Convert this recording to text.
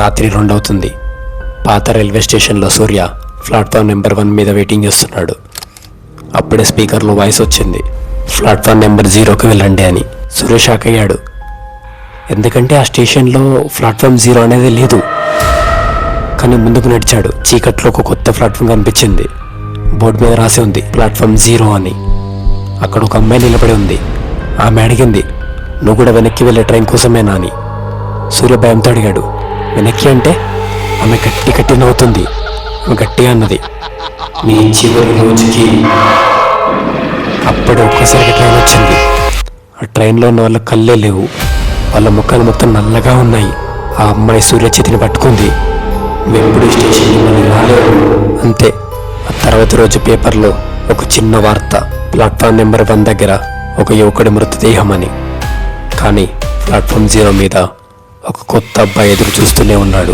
రాత్రి 2 అవుతుంది. పాత రైల్వే స్టేషన్లో సూర్య ప్లాట్ఫామ్ నెంబర్ 1 మీద వెయిటింగ్ చేస్తున్నాడు. అప్పుడే స్పీకర్లో వాయిస్ వచ్చింది, ప్లాట్ఫామ్ నెంబర్ 0కి వెళ్ళండి అని. సూర్య షాక్ అయ్యాడు, ఎందుకంటే ఆ స్టేషన్లో ప్లాట్ఫామ్ 0 అనేది లేదు. కానీ ముందుకు నడిచాడు. చీకట్లో ఒక కొత్త ప్లాట్ఫామ్ కనిపించింది. బోర్డు మీద రాసి ఉంది ప్లాట్ఫామ్ 0 అని. అక్కడ ఒక అమ్మాయి నిలబడి ఉంది. ఆమె అడిగింది, నువ్వు కూడా వెనక్కి వెళ్ళే ట్రైన్ కోసమేనా అని. సూర్య భయంతో అడిగాడు, వెనక్కి అంటే? ఆమె గట్టి నవ్వుతుంది. ఆమె గట్టిగా అన్నది, నీ చివరి రోజుకి. అప్పుడు ఒక్కసారిగా ట్రైన్ వచ్చింది. ఆ ట్రైన్లో ఉన్న వాళ్ళ కళ్ళే లేవు, వాళ్ళ ముఖాలు మొత్తం నల్లగా ఉన్నాయి. ఆ అమ్మాయి సూర్య చేతిని పట్టుకుంది. వెంబడి స్టేషన్ మళ్ళీ రాలేవు. అంతే. ఆ తర్వాత రోజు పేపర్లో ఒక చిన్న వార్త, ప్లాట్ఫామ్ నెంబర్ 1 దగ్గర ఒక యువకుడి మృతదేహం అని. కానీ ప్లాట్ఫామ్ 0 మీద ఒక కొత్త అబ్బాయి ఎదురు చూస్తూనే ఉన్నాడు.